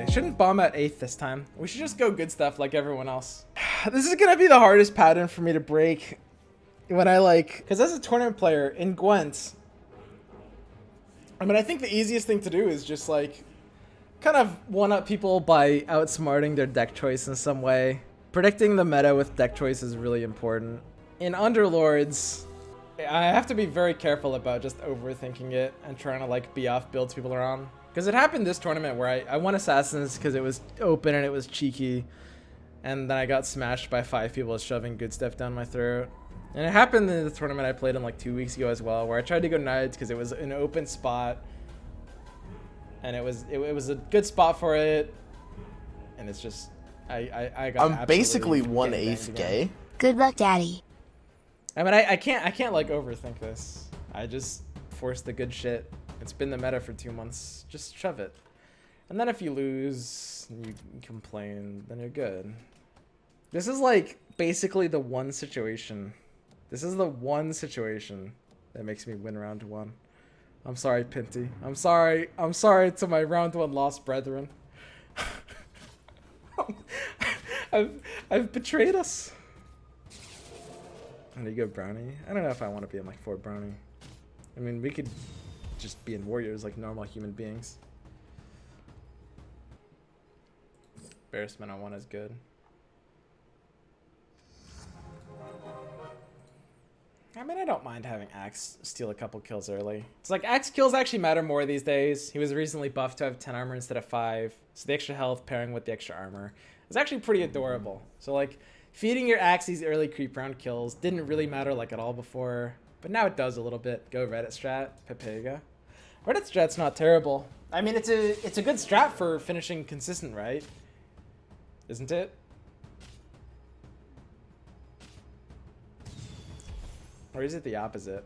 shouldn't bomb at 8th this time. We should just go good stuff like everyone else. This is gonna be the hardest pattern for me to break when I like, because as a tournament player in Gwent, I mean, I think the easiest thing to do is just like kind of one-up people by outsmarting their deck choice in some way. Predicting the meta with deck choice is really important. In Underlords, I have to be very careful about just overthinking it and trying to like be off builds people are on. Because it happened this tournament where I won Assassins because it was open and it was cheeky. And then I got smashed by 5 people shoving good stuff down my throat. And it happened in the tournament I played in like 2 weeks ago as well, where I tried to go Knights because it was an open spot. And it was a good spot for it. And it's just, I got I'm basically 1/8 gay. Good luck, Daddy. I mean, I can't like overthink this. I just force the good shit. It's been the meta for 2 months. Just shove it. And then if you lose, you complain, then you're good. This is like basically the one situation. This is the one situation that makes me win round 1. I'm sorry, Pinty. I'm sorry to my round 1 lost brethren. I've betrayed us. And you go Brownie. I don't know if I want to be in like 4 Brownie. I mean, we could just be in Warriors like normal human beings. Embarrassment on 1 is good. I mean, I don't mind having Axe steal a couple kills early. It's like Axe kills actually matter more these days. He was recently buffed to have 10 armor instead of 5. So the extra health pairing with the extra armor is actually pretty adorable. So like feeding your Axe these early creep round kills didn't really matter like at all before. But now it does a little bit. Go Reddit strat, Pepega. Reddit strat's not terrible. I mean, it's a good strat for finishing consistent, right? Isn't it? Or is it the opposite?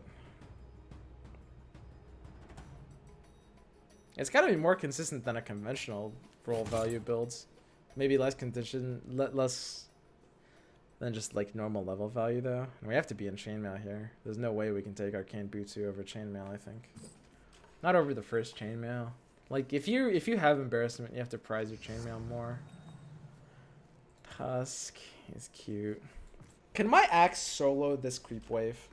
It's got to be more consistent than a conventional roll value builds. Maybe less condition, less than just like normal level value though. And we have to be in chainmail here. There's no way we can take Arcane Butsu over chainmail, I think. Not over the first chainmail. Like if you have embarrassment, you have to prize your chainmail more. Tusk is cute. Can my Axe solo this creep wave?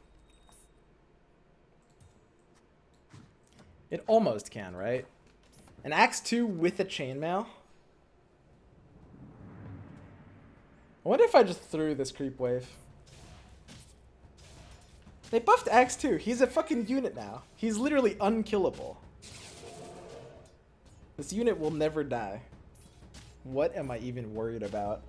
It almost can, right? An Axe 2 with a chainmail? I wonder if I just threw this creep wave. They buffed Axe 2. He's a fucking unit now. He's literally unkillable. This unit will never die. What am I even worried about?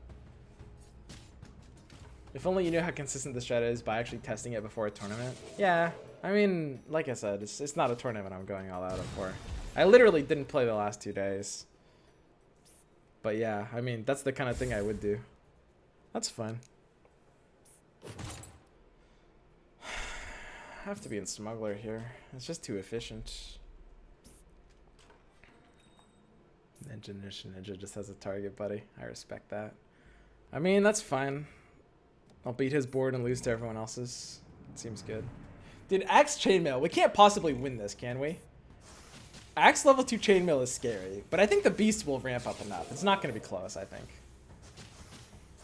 If only you knew how consistent this strat is by actually testing it before a tournament. Yeah, I mean, like I said, it's not a tournament I'm going all out for. I literally didn't play the last 2 days. But yeah, I mean, that's the kind of thing I would do. That's fine. I have to be in Smuggler here. It's just too efficient. Ninja just has a target, buddy. I respect that. I mean, that's fine. I'll beat his board and lose to everyone else's. It seems good. Dude, Axe Chainmail. We can't possibly win this, can we? Axe level 2 Chainmail is scary, but I think the Beast will ramp up enough. It's not going to be close, I think.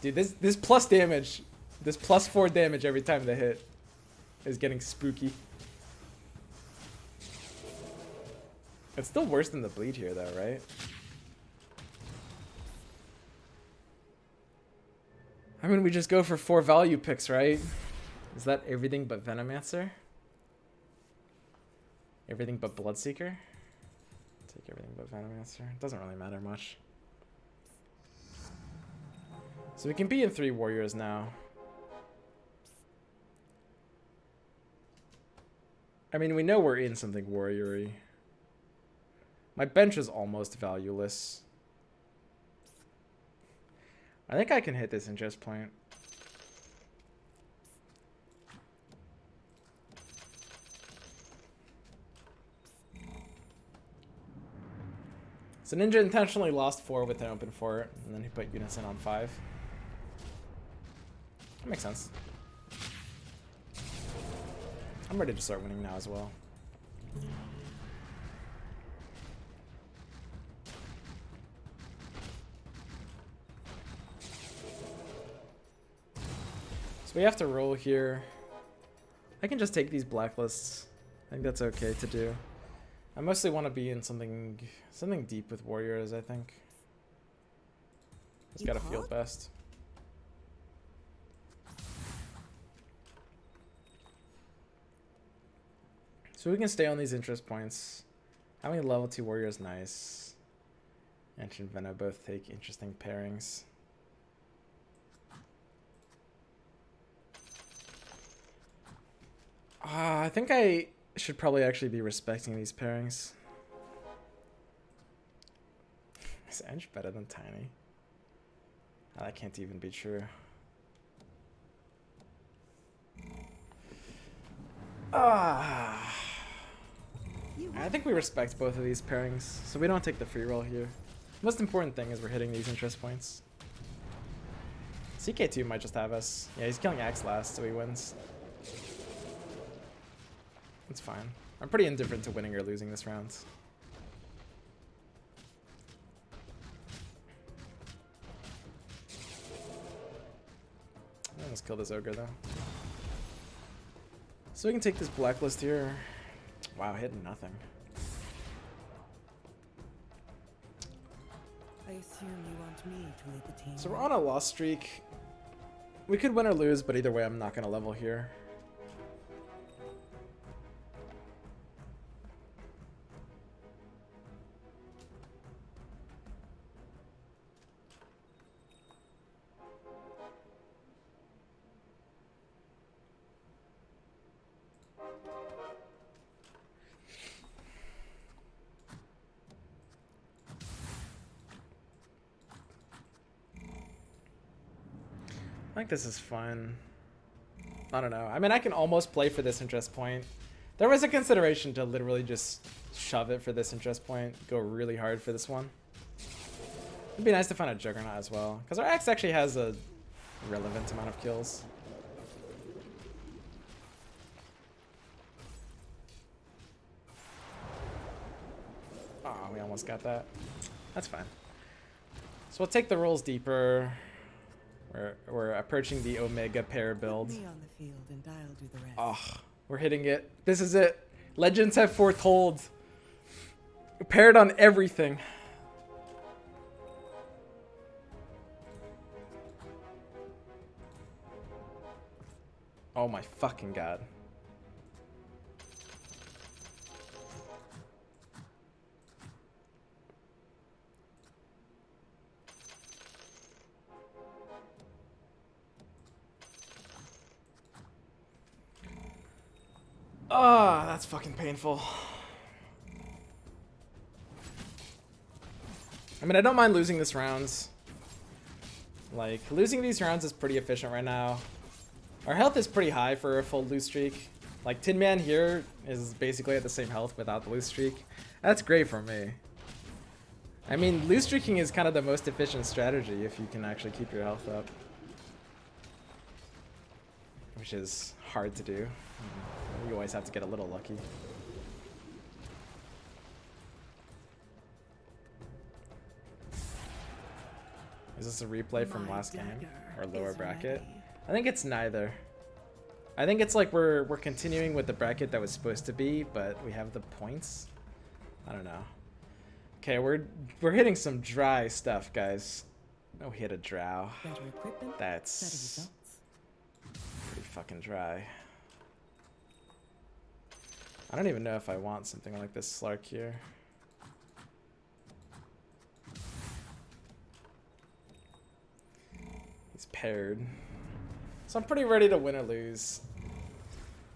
Dude, this plus damage, this +4 damage every time they hit is getting spooky. It's still worse than the bleed here, though, right? I mean, we just go for 4 value picks, right? Is that everything but Venomancer? Everything but Bloodseeker? Take everything but Venomancer. It doesn't really matter much. So we can be in 3 warriors now. I mean, we know we're in something warrior-y. My bench is almost valueless. I think I can hit this ingest point. So Ninja intentionally lost 4 with an open 4, and then he put units in on 5. That makes sense. I'm ready to start winning now as well. We have to roll here. I can just take these blacklists. I think that's okay to do. I mostly want to be in something deep with warriors, I think. It's gotta feel best. So we can stay on these interest points. Having a level 2 warrior is nice. Ancient Venom both take interesting pairings. I think I should probably actually be respecting these pairings. Is Edge better than Tiny? Oh, that can't even be true. I think we respect both of these pairings, so we don't take the free roll here. The most important thing is we're hitting these interest points. CK2 might just have us. Yeah, he's killing Axe last, so he wins. It's fine. I'm pretty indifferent to winning or losing this round. Let's kill this ogre though. So we can take this blacklist here. Wow, hitting nothing. I assume you want me to lead the team. So we're on a loss streak. We could win or lose, but either way I'm not gonna level here. I think this is fun. I don't know. I mean, I can almost play for this interest point. There was a consideration to literally just shove it for this interest point. Go really hard for this one. It'd be nice to find a Juggernaut as well. Because our Axe actually has a relevant amount of kills. Oh, we almost got that. That's fine. So we'll take the rolls deeper. We're approaching the Omega pair build. Oh, we're hitting it. This is it. Legends have foretold. Paired on everything. Oh my fucking god. Oh, that's fucking painful. I mean, I don't mind losing this rounds. Like, losing these rounds is pretty efficient right now. Our health is pretty high for a full lose streak. Like, Tin Man here is basically at the same health without the lose streak. That's great for me. I mean, lose streaking is kind of the most efficient strategy if you can actually keep your health up. Which is hard to do. You always have to get a little lucky. Is this a replay from last game? Or lower bracket? I think it's neither. I think it's like we're continuing with the bracket that was supposed to be, but we have the points. I don't know. Okay, we're hitting some dry stuff, guys. Oh, we hit a drow. That's pretty fucking dry. I don't even know if I want something like this Slark here. He's paired. So I'm pretty ready to win or lose.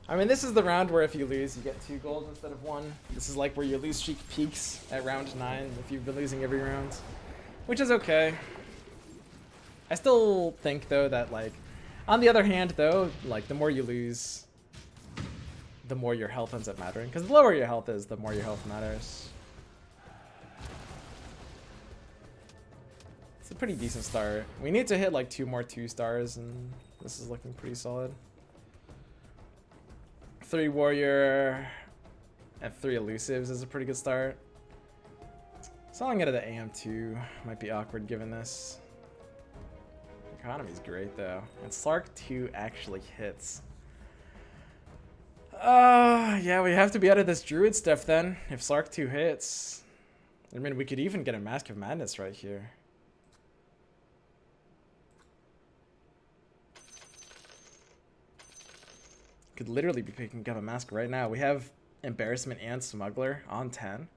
I mean, this is the round where if you lose, you get 2 gold instead of 1. This is like where your lose streak peaks at round 9 if you've been losing every round. Which is okay. I still think, though, that, like, on the other hand, though, like, the more you lose, the more your health ends up mattering. Because the lower your health is, the more your health matters. It's a pretty decent start. We need to hit like 2 more 2 stars, and this is looking pretty solid. 3 warrior and 3 elusives is a pretty good start. Selling it at the AM2 might be awkward given this. Economy's great though. And Slark 2 actually hits. Yeah, we have to be out of this Druid stuff then, if Slark 2 hits. I mean, we could even get a Mask of Madness right here. Could literally be picking up a Mask right now. We have Embarrassment and Smuggler on 10.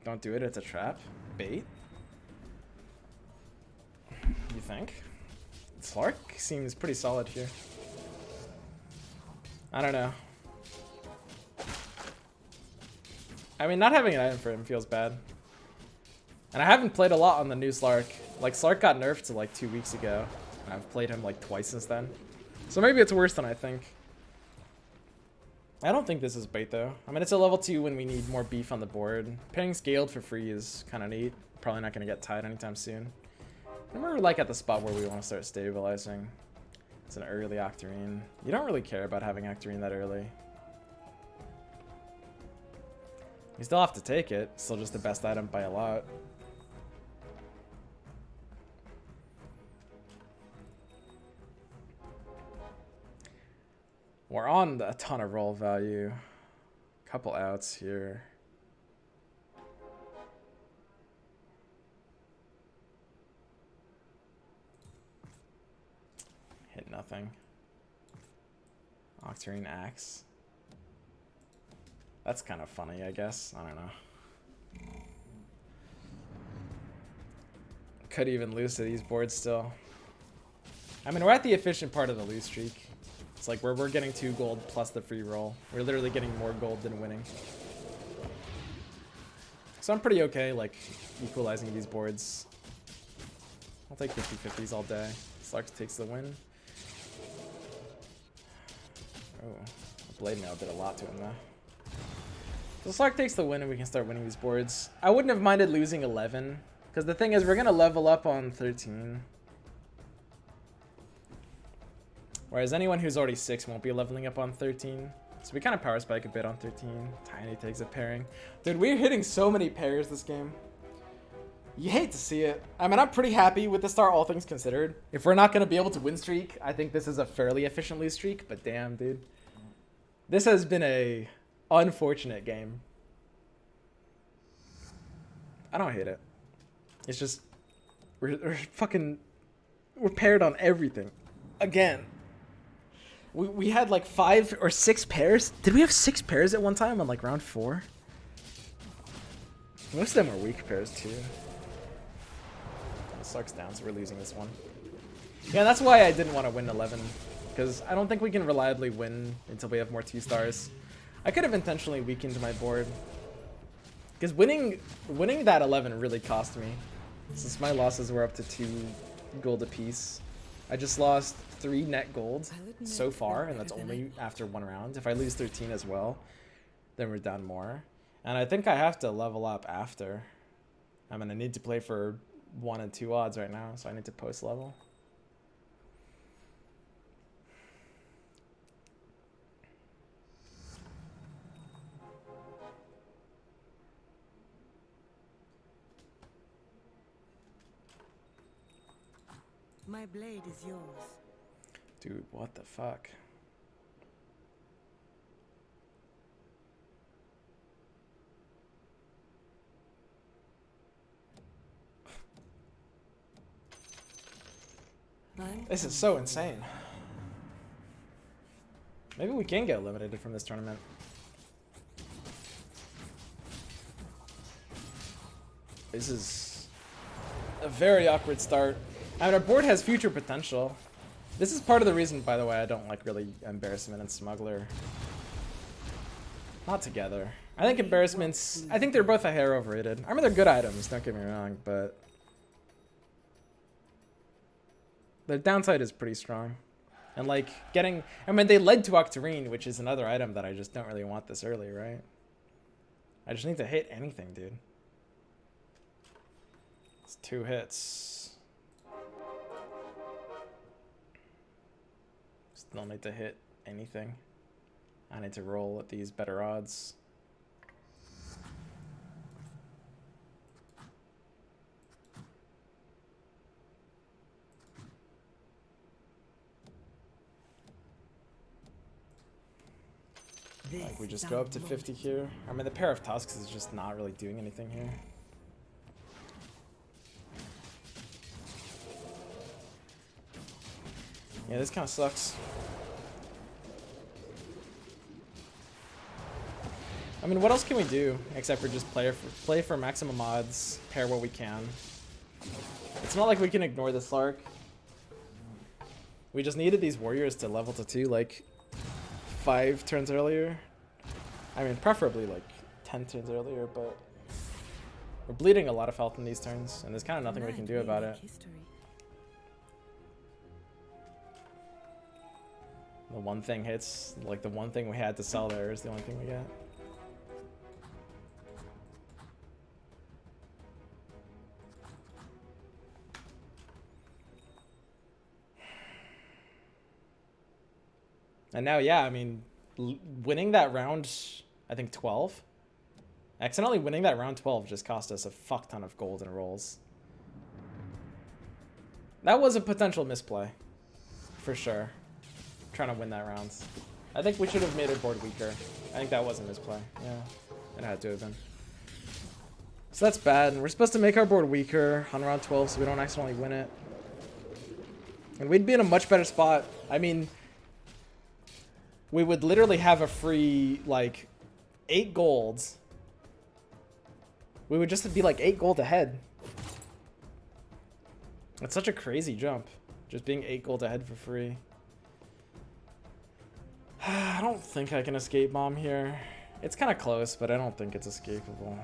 Don't do it, it's a trap. Bait. You think? Slark seems pretty solid here. I don't know. I mean, not having an item for him feels bad. And I haven't played a lot on the new Slark. Like, Slark got nerfed to like 2 weeks ago. And I've played him like twice since then. So maybe it's worse than I think. I don't think this is bait though. I mean, it's a level 2 when we need more beef on the board. Paying scaled for free is kind of neat. Probably not going to get tied anytime soon. And we're like at the spot where we want to start stabilizing. It's an early Octarine. You don't really care about having Octarine that early. You still have to take it. Still just the best item by a lot. We're on a ton of roll value. Couple outs here. Hit nothing. Octarine Axe. That's kind of funny, I guess. I don't know. Could even lose to these boards still. I mean, we're at the efficient part of the lose streak. It's like we're getting 2 gold plus the free roll. We're literally getting more gold than winning. So I'm pretty okay, like, equalizing these boards. I'll take 50-50s all day. Slark takes the win. Oh, Blade Mail did a lot to him though. So Slark takes the win and we can start winning these boards. I wouldn't have minded losing 11. Because the thing is, we're going to level up on 13. Whereas anyone who's already 6 won't be leveling up on 13. So we kind of power spike a bit on 13. Tiny takes a pairing. Dude, we're hitting so many pairs this game. You hate to see it. I mean, I'm pretty happy with the start, all things considered. If we're not going to be able to win streak, I think this is a fairly efficient lose streak. But damn, dude. This has been a unfortunate game. I don't hate it. It's just, we're paired on everything. Again. We had like 5 or 6 pairs. Did we have 6 pairs at one time on like round 4? Most of them are weak pairs too. Slark's down, so we're losing this one. Yeah, that's why I didn't want to win 11. Because I don't think we can reliably win until we have more 2 stars. I could have intentionally weakened my board. Because winning that 11 really cost me. Since my losses were up to 2 gold apiece. I just lost 3 net gold so far, and that's only after 1 round. If I lose 13 as well, then we're down more. And I think I have to level up after. I mean, I need to play for 1 and 2 odds right now, so I need to post level. My blade is yours. Dude, what the fuck? This is so insane. Maybe we can get eliminated from this tournament. This is a very awkward start. I mean, our board has future potential. This is part of the reason, by the way, I don't like really Embarrassment and Smuggler. Not together. I think Embarrassment's... I think they're both a hair overrated. I mean, they're good items, don't get me wrong, but... the downside is pretty strong. And, like, getting... I mean, they led to Octarine, which is another item that I just don't really want this early, right? I just need to hit anything, dude. It's 2 hits. Still need to hit anything. I need to roll at these better odds. Like we just go up to 50 here. I mean, the pair of tusks is just not really doing anything here. Yeah, this kind of sucks. I mean, what else can we do except for just play for maximum odds, pair what we can. It's not like we can ignore the Slark. We just needed these warriors to level to 2 like 5 turns earlier. I mean, preferably like 10 turns earlier, but we're bleeding a lot of health in these turns, and there's kind of nothing we can do about it. The one thing hits, like the one thing we had to sell there is the only thing we get. And now, yeah, I mean, winning that round, I think 12. Accidentally winning that round 12 just cost us a fuck ton of gold and rolls. That was a potential misplay, for sure. Trying to win that round. I think we should have made our board weaker. I think that was a misplay. Yeah, it had to have been. So that's bad. And we're supposed to make our board weaker on round 12 so we don't accidentally win it. And we'd be in a much better spot. I mean, we would literally have a free, like, 8 golds. We would just be like 8 gold ahead. It's such a crazy jump. Just being 8 gold ahead for free. I don't think I can escape bomb here. It's kind of close, but I don't think it's escapable.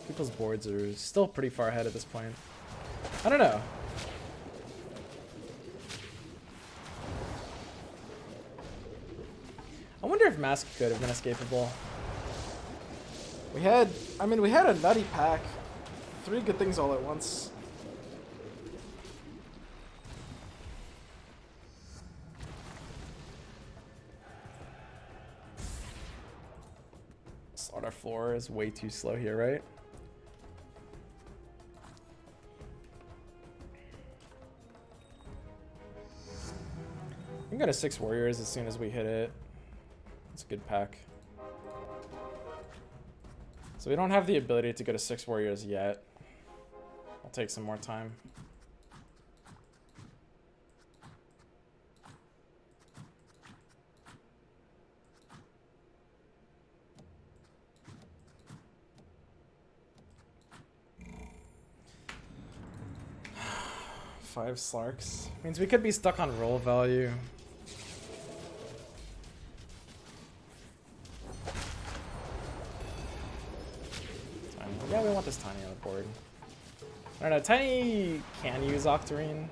People's boards are still pretty far ahead at this point. I don't know. I wonder if Mask could have been escapable. We had a nutty pack. 3 good things all at once. Slaughter floor is way too slow here, right? We can go to 6 warriors as soon as we hit it. It's a good pack. So we don't have the ability to go to 6 warriors yet. I'll take some more time. Five Slarks. Means we could be stuck on roll value. Yeah, we want this Tiny on the board. I don't know, Tiny can use Octarine.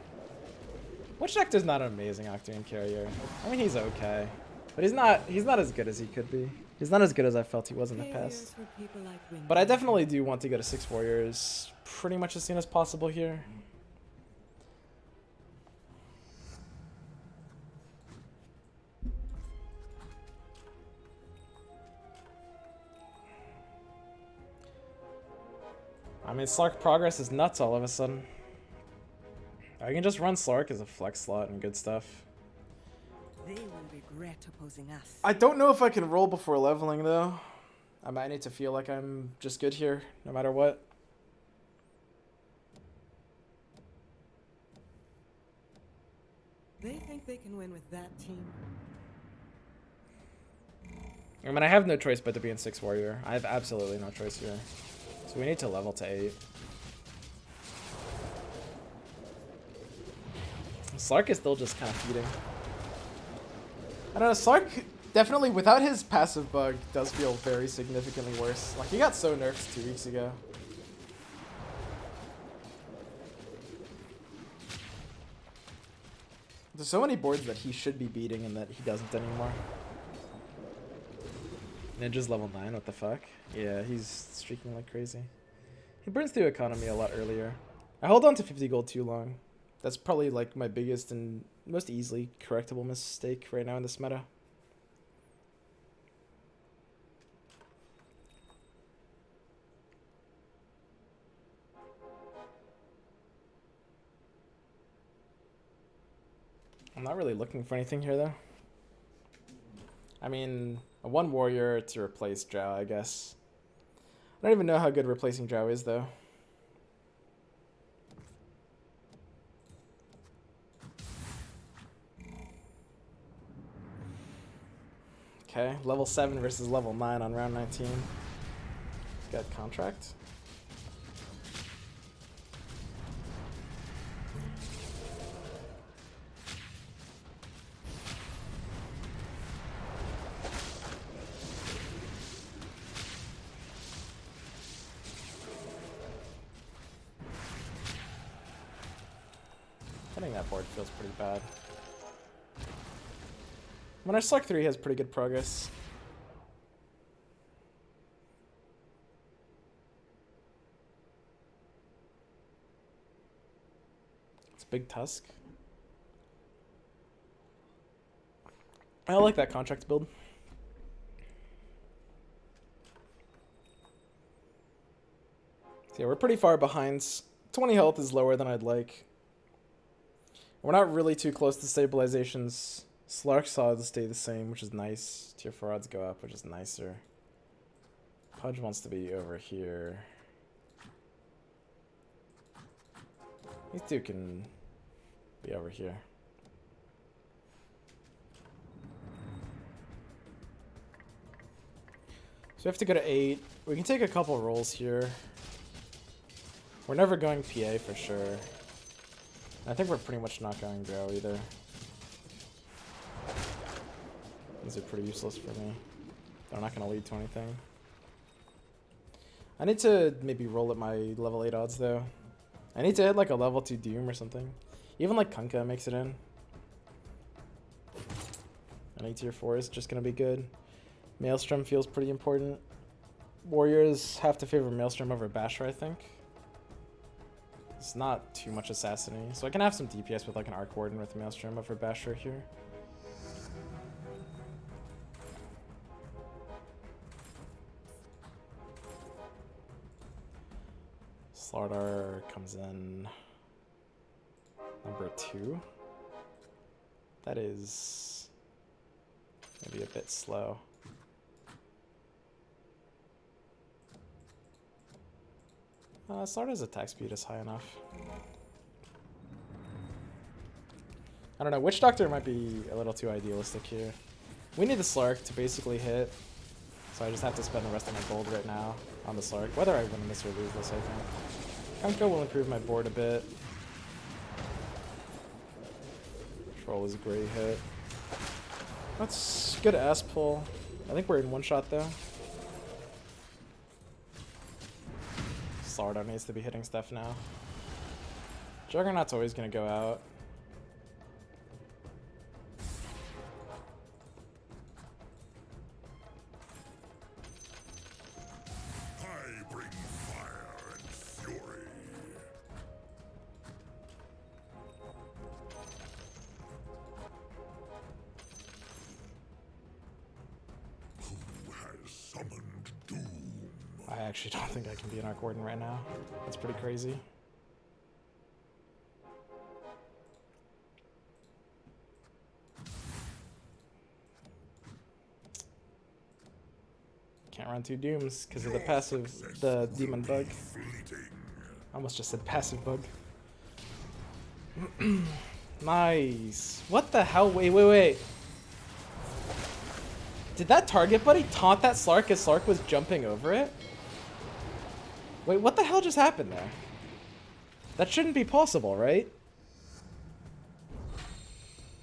Witch Nectar's not an amazing Octarine carrier. I mean, he's okay. But he's not as good as he could be. He's not as good as I felt he was in the past. But I definitely do want to go to 6 warriors pretty much as soon as possible here. I mean, Slark progress is nuts all of a sudden. I can just run Slark as a flex slot and good stuff. They will regret opposing us. I don't know if I can roll before leveling, though. I might need to feel like I'm just good here, no matter what. They think they can win with that team. I mean, I have no choice but to be in 6 warrior. I have absolutely no choice here. So we need to level to 8. Slark is still just kind of feeding. I don't know, Slark definitely, without his passive bug, does feel very significantly worse. Like, he got so nerfed 2 weeks ago. There's so many boards that he should be beating and that he doesn't anymore. Ninja's level 9, what the fuck? Yeah, he's streaking like crazy. He burns through economy a lot earlier. I hold on to 50 gold too long. That's probably like my biggest and most easily correctable mistake right now in this meta. I'm not really looking for anything here though. I mean, a 1 warrior to replace Drow, I guess. I don't even know how good replacing Drow is though. Okay, level 7 versus level 9 on round 19. Got contract. Hitting that board feels pretty bad. When our Slark 3 has pretty good progress. It's Big Tusk. I like that contract build. So yeah, we're pretty far behind. 20 health is lower than I'd like. We're not really too close to stabilizations. Slark's odds stay the same, which is nice. Tier 4 odds go up, which is nicer. Pudge wants to be over here. These two can be over here. So we have to go to 8. We can take a couple rolls here. We're never going PA for sure. I think we're pretty much not going Drow either. These are pretty useless for me. They're not going to lead to anything. I need to maybe roll at my level 8 odds though. I need to hit like a level 2 Doom or something. Even like Kunkka makes it in. An tier 4 is just going to be good. Maelstrom feels pretty important. Warriors have to favor Maelstrom over Basher, I think. It's not too much assassiny, so I can have some DPS with like an Arc Warden with Maelstrom over Basher here. Slardar comes in number 2. That is maybe a bit slow. Slardar's attack speed is high enough. I don't know, Witch Doctor might be a little too idealistic here. We need the Slark to basically hit, so I just have to spend the rest of my gold right now on the Slark, whether I win this or lose this, I think. Kunkka will improve my board a bit. Troll is a great hit. That's good ass pull. I think we're in one shot though. Slardar needs to be hitting stuff now. Juggernaut's always gonna go out. I bring fire and fury. Who has summoned doom? I actually don't think I can be an Arc Warden right now. That's pretty crazy. Can't run 2 Dooms because of the passive, the Demon Bug. I almost just said passive bug. Nice. What the hell? Wait. Did that target buddy taunt that Slark as Slark was jumping over it? Wait, what the hell just happened there? That shouldn't be possible, right?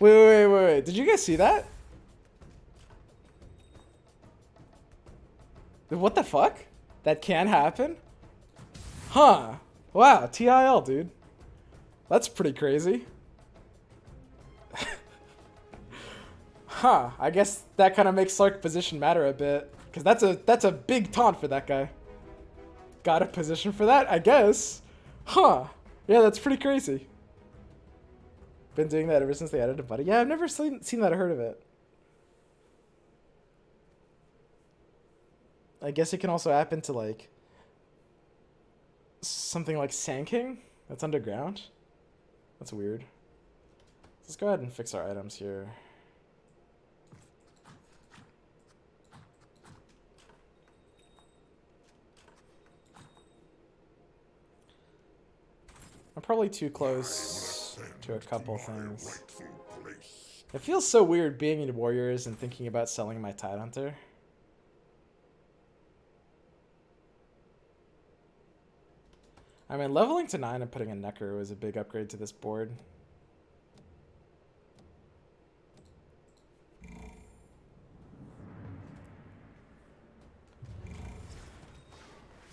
Wait. Did you guys see that? What the fuck? That can happen? Huh. Wow, TIL, dude. That's pretty crazy. Huh, I guess that kind of makes Slark position matter a bit. Because that's a big taunt for that guy. Got a position for that, I guess. Huh. Yeah, that's pretty crazy. Been doing that ever since they added a buddy. Yeah, I've never seen that or heard of it. I guess it can also happen to, like, something like Sand King that's underground. That's weird. Let's go ahead and fix our items here. I'm probably too close to a couple things. It feels so weird being in Warriors and thinking about selling my Tidehunter. I mean, leveling to 9 and putting a Necker was a big upgrade to this board.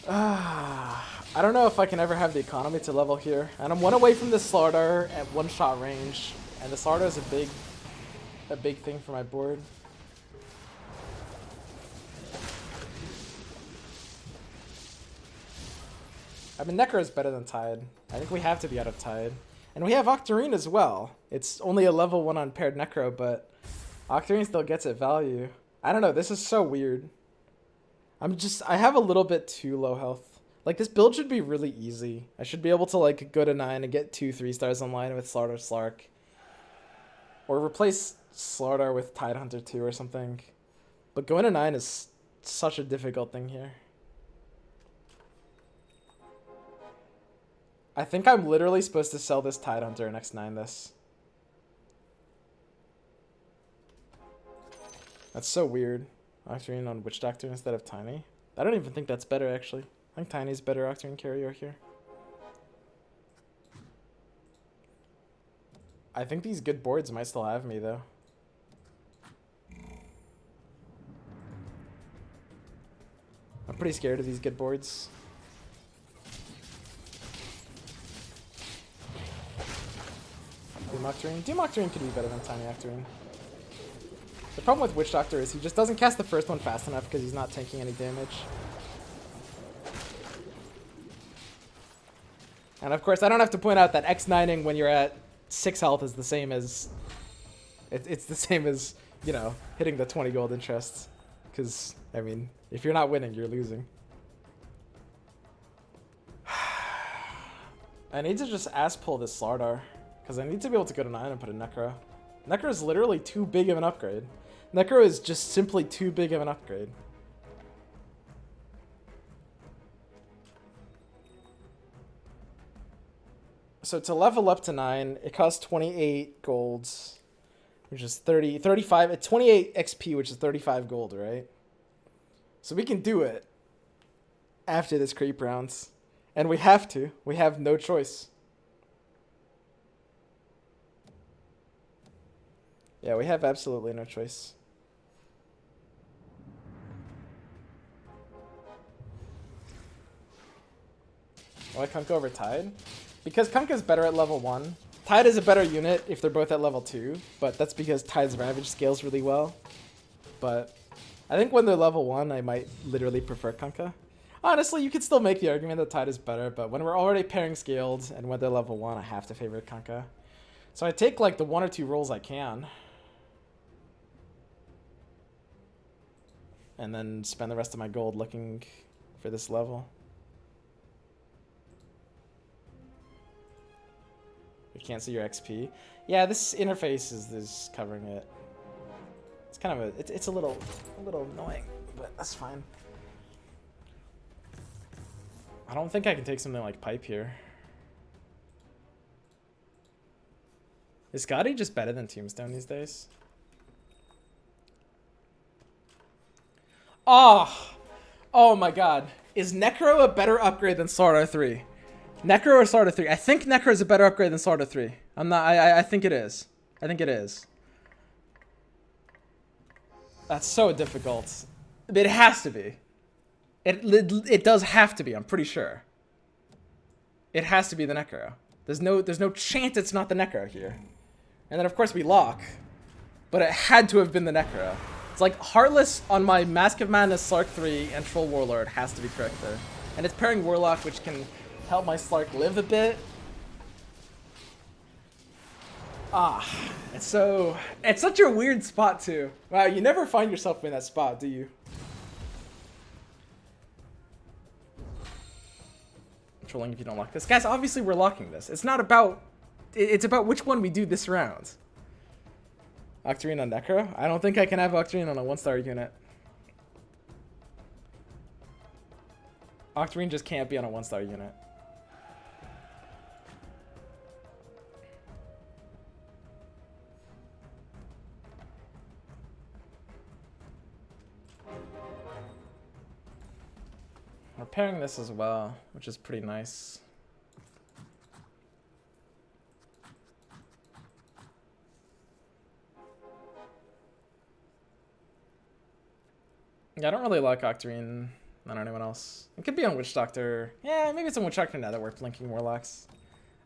I don't know if I can ever have the economy to level here. And I'm one away from the Slardar at one-shot range. And the Slardar is a big thing for my board. I mean, Necker is better than Tide. I think we have to be out of Tide. And we have Octarine as well. It's only a level 1 unpaired Necro, but Octarine still gets it value. I don't know, this is so weird. I have a little bit too low health. Like, this build should be really easy. I should be able to, like, go to 9 and get 2 3-stars online with Slardar Slark. Or replace Slardar with Tidehunter 2 or something. But going to 9 is such a difficult thing here. I think I'm literally supposed to sell this Tidehunter and X9 this. That's so weird. Octarine on Witch Doctor instead of Tiny. I don't even think that's better, actually. I think Tiny's better Octarine carrier here. I think these good boards might still have me, though. I'm pretty scared of these good boards. Doom Octarine? Doom Octarine could be better than Tiny Octarine. The problem with Witch Doctor is he just doesn't cast the first one fast enough because he's not taking any damage. And of course, I don't have to point out that X9ing when you're at 6 health is the same as... It's the same as, you know, hitting the 20 gold interest. Because, I mean, if you're not winning, you're losing. I need to just ass pull this Slardar. Because I need to be able to go to 9 and put a Necro. Necro is literally too big of an upgrade. Necro is just simply too big of an upgrade. So to level up to 9, it costs 28 golds, which is 35, 28 XP, which is 35 gold, right? So we can do it after this creep rounds. And we have to. We have no choice. Yeah, we have absolutely no choice. Why Kunkka over Tide? Because Kunkka is better at level 1. Tide is a better unit if they're both at level 2, but that's because Tide's Ravage scales really well. But I think when they're level 1, I might literally prefer Kunkka. Honestly, you could still make the argument that Tide is better, but when we're already pairing scaled and when they're level 1, I have to favor Kunkka. So I take like the 1 or 2 rolls I can. And then spend the rest of my gold looking for this level. You can't see your XP. Yeah, this interface is covering it. It's kind of it's a little annoying, but that's fine. I don't think I can take something like Pipe here. Is Gotti just better than Tombstone these days? Oh my god. Is Necro a better upgrade than Slardar 3? Necro or Slardar 3? I think Necro is a better upgrade than Slardar 3. I think it is. I think it is. That's so difficult. It has to be. It does have to be, I'm pretty sure. It has to be the Necro. There's no chance it's not the Necro here. And then of course we lock. but it had to have been the Necro. It's like Heartless on my Mask of Madness Slark 3 and Troll Warlord has to be correct there. And it's pairing Warlock, which can help my Slark live a bit. It's such a weird spot too. Wow, you never find yourself in that spot, do you? Trolling if you don't lock this. Guys, obviously we're locking this. It's not about... It's about which one we do this round. Octarine on Necro? I don't think I can have Octarine on a 1-star unit. Octarine just can't be on a 1-star unit. We're pairing this as well, which is pretty nice. Yeah, I don't really like Octarine on anyone else. It could be on Witch Doctor. Yeah, maybe it's on Witch Doctor now that we're flanking Warlocks.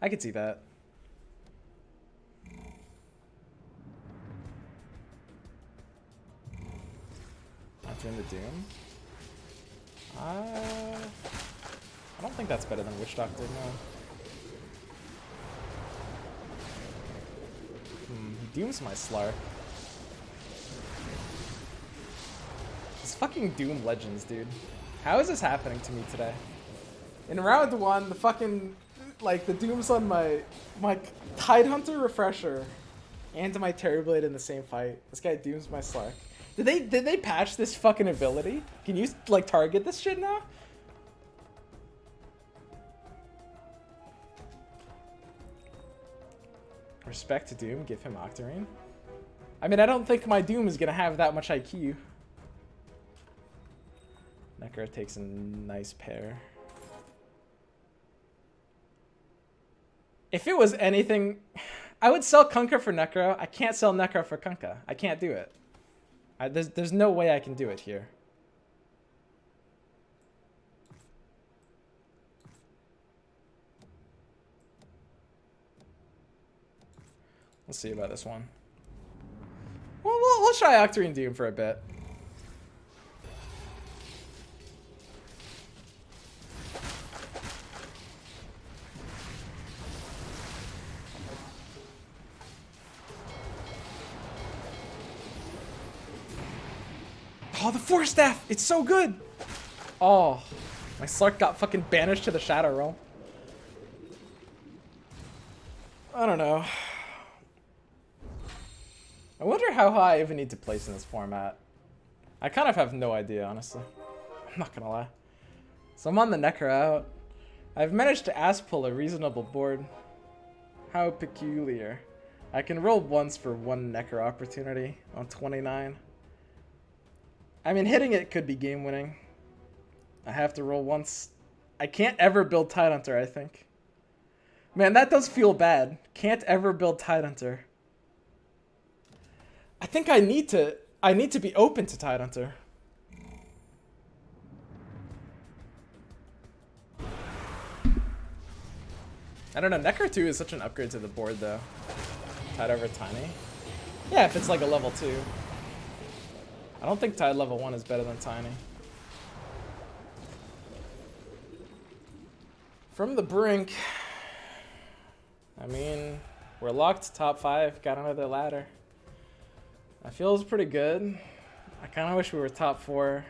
I could see that. Octarine the Doom. I don't think that's better than Witch Doctor, no. He dooms my Slark. This fucking Doom Legends, dude. How is this happening to me today? In round 1, the fucking, like, the Dooms on my Tidehunter Refresher and my Terrorblade in the same fight. This guy dooms my Slark. Did they patch this fucking ability? Can you, like, target this shit now? Respect to Doom, give him Octarine. I mean, I don't think my Doom is gonna have that much IQ. Necro takes a nice pair. If it was anything, I would sell Kunkka for Necro. I can't sell Necro for Kunkka. I can't do it. There's no way I can do it here. Let's see about this one. Well, we'll try Octarine Doom for a bit. Oh, the Force Staff! It's so good! Oh, my Slark got fucking banished to the Shadow Realm. I don't know. I wonder how high I even need to place in this format. I kind of have no idea, honestly. I'm not gonna lie. So I'm on the Necro out. I've managed to ass pull a reasonable board. How peculiar. I can roll once for 1 Necro opportunity on 29. I mean, hitting it could be game winning. I have to roll once. I can't ever build Tidehunter, I think. Man, that does feel bad. Can't ever build Tidehunter. I think I need to be open to Tidehunter. I don't know, Necro 2 is such an upgrade to the board though. Tide over Tiny. Yeah, if it's like a level 2. I don't think Tide level 1 is better than Tiny. From the brink. I mean, we're locked top 5, got another ladder. That feels pretty good. I kind of wish we were top 4,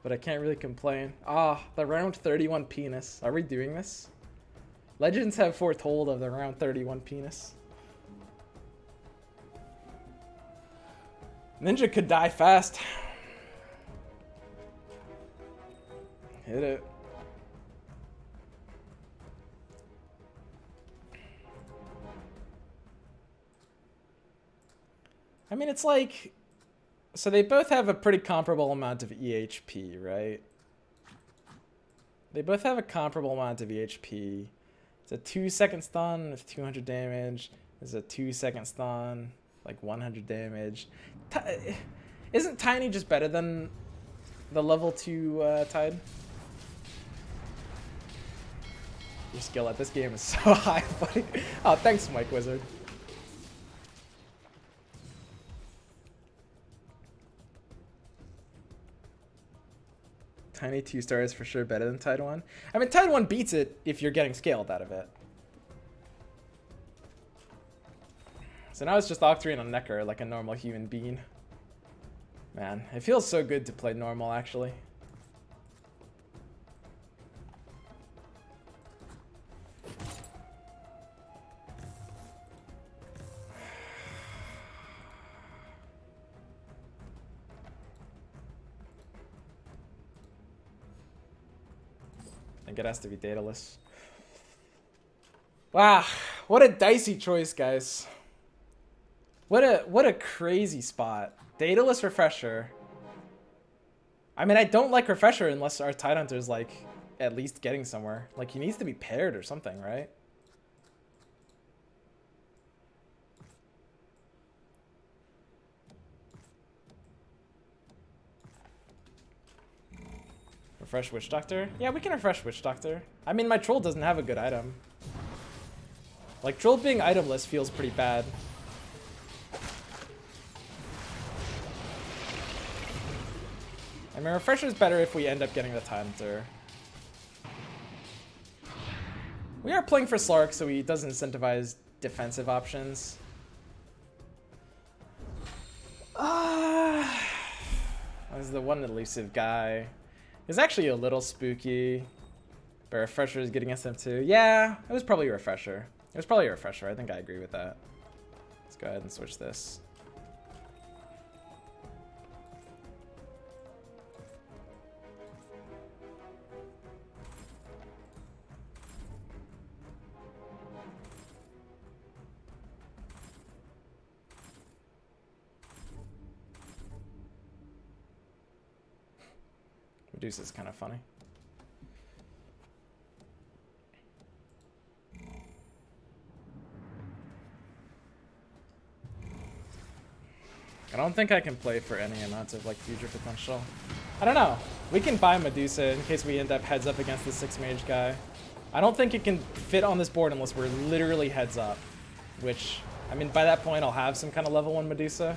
but I can't really complain. Ah, the round 31 penis. Are we doing this? Legends have foretold of the round 31 penis. Ninja could die fast. Hit it. I mean, it's like... So they both have a pretty comparable amount of EHP, right? They both have a comparable amount of EHP. It's a 2-second stun with 200 damage. There's a 2-second stun, like 100 damage. Isn't Tiny just better than the level 2 Tide? Your skill at this game is so high, buddy. Oh, thanks, Mike Wizard. Tiny 2-star is for sure better than Tide 1. I mean, Tide 1 beats it if you're getting scaled out of it. So now it's just Octarine on Necker like a normal human being. Man, it feels so good to play normal, actually. I think it has to be dataless. Wow, what a dicey choice, guys. What a crazy spot. Dataless Refresher. I mean, I don't like Refresher unless our Tide Hunter's like at least getting somewhere. Like he needs to be paired or something, right? Refresh Witch Doctor? Yeah, we can refresh Witch Doctor. I mean, my Troll doesn't have a good item. Like, Troll being itemless feels pretty bad. I mean, Refresher is better if we end up getting the Tide Hunter. We are playing for Slark, so he does incentivize defensive options. This is the one elusive guy. He's actually a little spooky. But Refresher is getting SM2. Yeah, it was probably a Refresher. It was probably a Refresher. I think I agree with that. Let's go ahead and switch this. Medusa is kind of funny. I don't think I can play for any amount of like future potential. I don't know. We can buy Medusa in case we end up heads up against the 6 mage guy. I don't think it can fit on this board unless we're literally heads up. Which, I mean, by that point I'll have some kind of level 1 Medusa.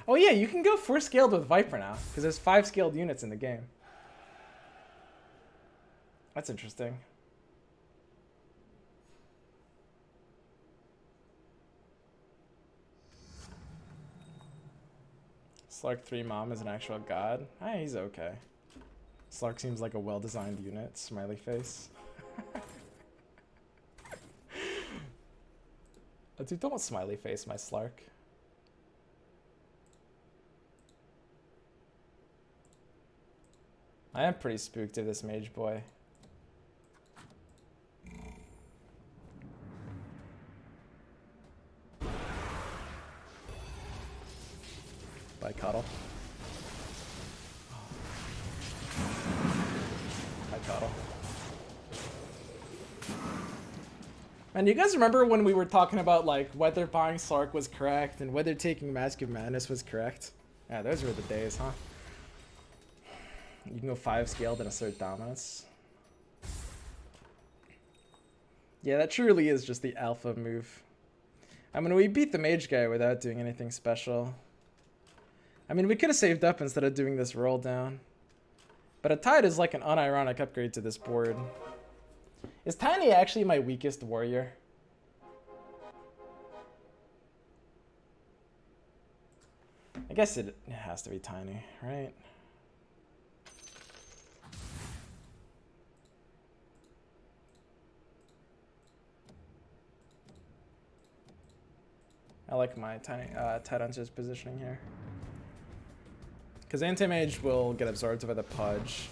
Oh yeah, you can go 4 scaled with Viper now, because there's 5 scaled units in the game. That's interesting. Slark 3 Mom is an actual god. Ah, he's okay. Slark seems like a well-designed unit. Smiley face. Dude, don't smiley face my Slark. I am pretty spooked of this mage boy. By Coddle. By Coddle. And you guys remember when we were talking about like whether buying Slark was correct and whether taking Mask of Madness was correct? Yeah, those were the days, huh? You can go 5 scaled and assert dominance. Yeah, that truly is just the alpha move. I mean, we beat the mage guy without doing anything special. I mean, we could have saved up instead of doing this roll down. But a Tide is like an unironic upgrade to this board. Is Tiny actually my weakest warrior? I guess it has to be Tiny, right? I like my Tide Hunter's positioning here. Because Anti-Mage will get absorbed by the Pudge.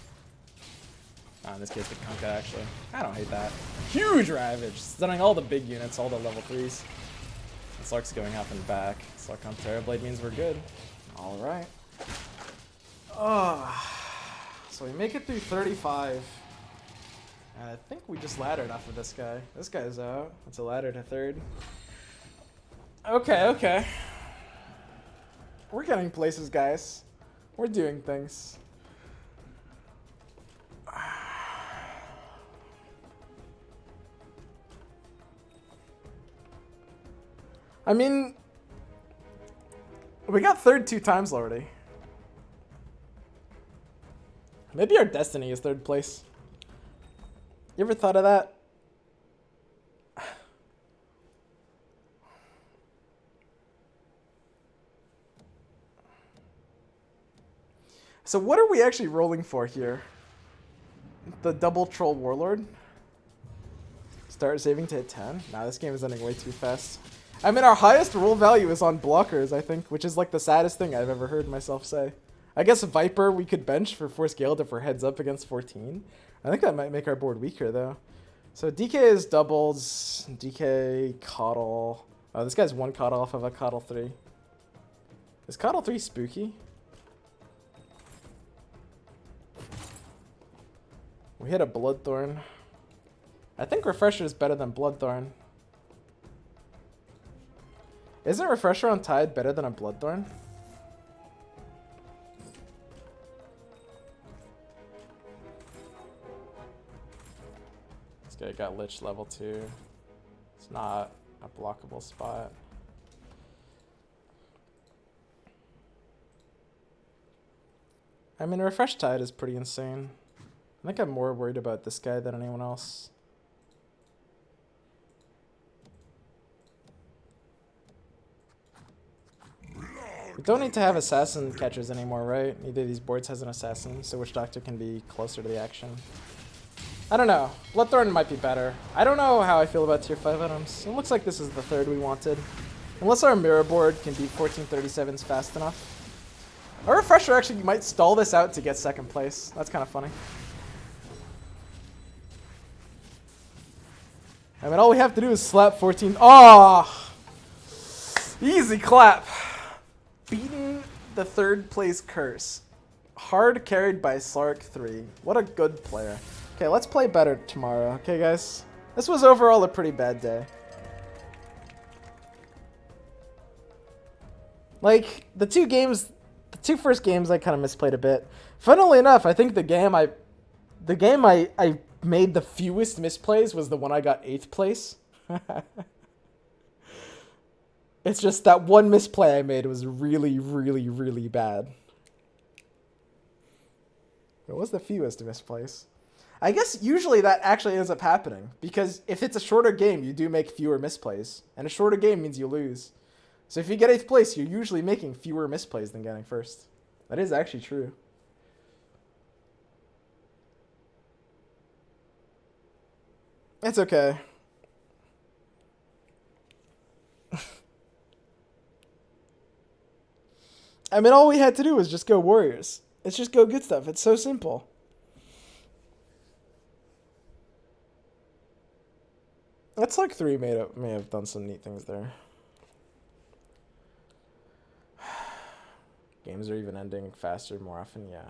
In this case, the Kunkka, actually. I don't hate that. Huge Ravage! Stunning all the big units, all the level 3s. And Slark's going up and back. Slark on Terrorblade means we're good. Alright. So we make it through 35. And I think we just laddered off of this guy. This guy's out. It's a ladder to 3rd. Okay, okay. We're getting places, guys. We're doing things. I mean, We got third 2 times already. Maybe our destiny is third place. You ever thought of that? So what are we actually rolling for here? The double troll warlord? Start saving to hit 10? Nah, this game is ending way too fast. I mean, our highest roll value is on blockers, I think, which is like the saddest thing I've ever heard myself say. I guess Viper we could bench for Force Gale if we're heads up against 14. I think that might make our board weaker, though. So DK is doubles. DK, Coddle. Oh, this guy's 1 Coddle off of a Coddle 3. Is Coddle 3 spooky? We hit a Bloodthorn. I think Refresher is better than Bloodthorn. Isn't Refresher on Tide better than a Bloodthorn? This guy got Lich level 2. It's not a blockable spot. I mean, Refresh Tide is pretty insane. I think I'm more worried about this guy than anyone else. We don't need to have assassin catchers anymore, right? Neither of these boards has an assassin, so Witch Doctor can be closer to the action. I don't know. Bloodthorn might be better. I don't know how I feel about tier 5 items. It looks like this is the third we wanted. Unless our mirror board can beat 1437s fast enough. Our Refresher actually might stall this out to get second place. That's kind of funny. I mean, all we have to do is slap 14. Oh! Easy clap. Beaten the third place curse. Hard carried by Slark 3. What a good player. Okay, let's play better tomorrow. Okay, guys? This was overall a pretty bad day. Like, the two first games I kind of misplayed a bit. Funnily enough, I think the game I made the fewest misplays was the one I got 8th place. It's just that one misplay I made was really, really, really bad. It was the fewest misplays. I guess usually that actually ends up happening, because if it's a shorter game, you do make fewer misplays, and a shorter game means you lose. So if you get 8th place, you're usually making fewer misplays than getting first. That is actually true. It's okay. I mean, all we had to do was just go Warriors. It's just go good stuff. It's so simple. That's like 3 may have done some neat things there. Games are even ending faster more often, yeah.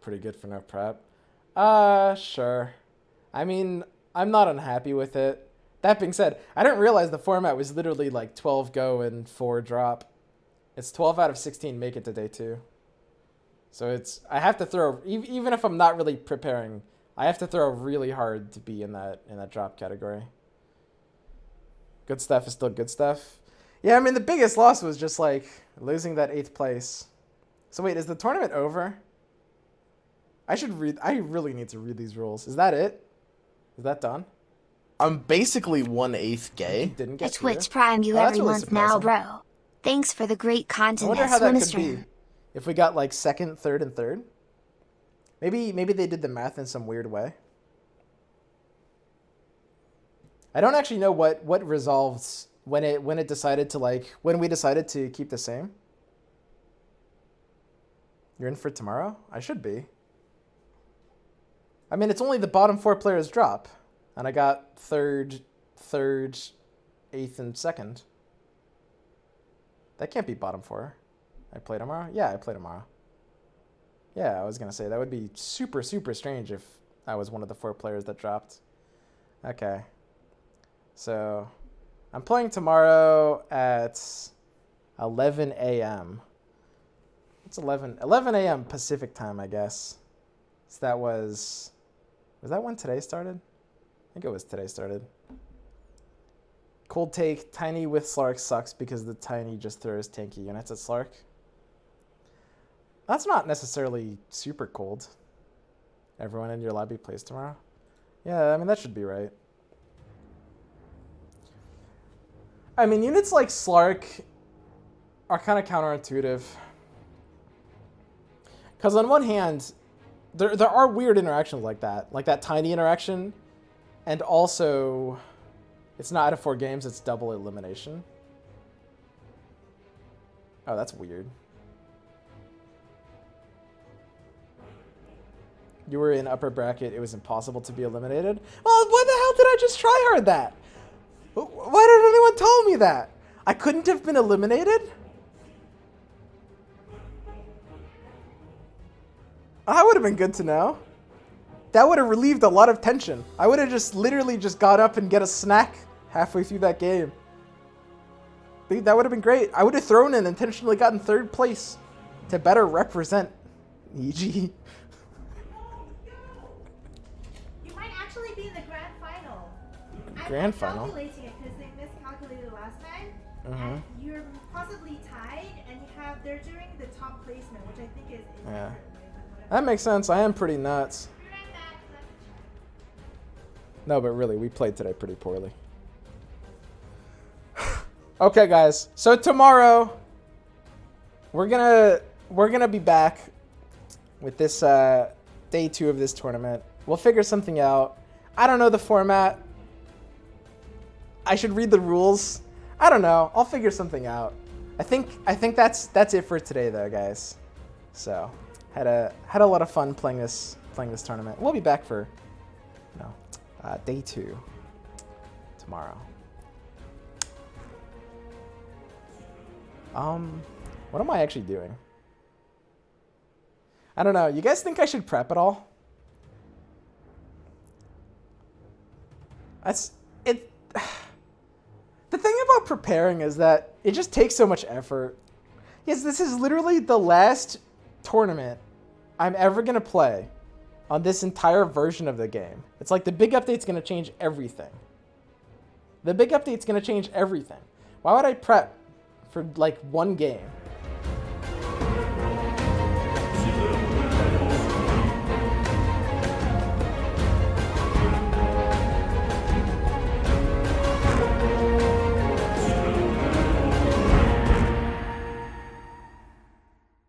Pretty good for no prep. Sure. I mean, I'm not unhappy with it. That being said, I didn't realize the format was literally like 12 go and 4 drop. It's 12 out of 16 make it to day 2. So it's, I have to throw, even if I'm not really preparing, I have to throw really hard to be in that drop category. Good stuff is still good stuff. Yeah, I mean, the biggest loss was just like losing that 8th place. So wait, is the tournament over? I really need to read these rules. Is that it? Is that done? I'm basically 1/8 gay. Didn't get I Twitch through? Prime you Oh, that's every really month now, surprising. bro. Thanks for the great I content wonder at how that Swim could Stream. be. If we got like 2nd, 3rd, and 3rd. Maybe they did the math in some weird way. I don't actually know what resolves when it decided to when we decided to keep the same. You're in for tomorrow? I should be. I mean, it's only the bottom 4 players drop, and I got 3rd, 8th, and 2nd. That can't be bottom 4. I play tomorrow? Yeah, I play tomorrow. Yeah, I was gonna say that would be super, super strange if I was one of the 4 players that dropped. Okay. So, I'm playing tomorrow at 11 a.m. It's 11 a.m. Pacific time, I guess. So that was that when today started? I think it was today started. Cold take. Tiny with Slark sucks because the Tiny just throws tanky units at Slark. That's not necessarily super cold. Everyone in your lobby plays tomorrow. Yeah, I mean, that should be right. I mean, units like Slark are kind of counterintuitive. Because on one hand, there are weird interactions like that Tiny interaction, and also it's not out of 4 games, it's double elimination. Oh, that's weird. You were in upper bracket, it was impossible to be eliminated? Well, why the hell did I just try hard that? Why didn't anyone tell me that? I couldn't have been eliminated? That would have been good to know. That would have relieved a lot of tension. I would have just literally just got up and get a snack halfway through that game. That would have been great. I would have thrown in and intentionally gotten 3rd place to better represent EG. You might actually be in the grand final. Grand I'm final? calculating it because they miscalculated last time. And you're possibly tied, and they're doing the top placement, which I think is Yeah. better. That makes sense. I am pretty nuts. No, but really, we played today pretty poorly. Okay, guys. So tomorrow, we're gonna be back with this day 2 of this tournament. We'll figure something out. I don't know the format. I should read the rules. I don't know. I'll figure something out. I think that's it for today, though, guys. So had a lot of fun playing this tournament. We'll be back for day 2 tomorrow. What am I actually doing? I don't know. You guys think I should prep at all? The thing about preparing is that it just takes so much effort. Yes, this is literally the last tournament I'm ever going to play on this entire version of the game. It's like the big update's going to change everything. The big update's going to change everything. Why would I prep for like 1 game?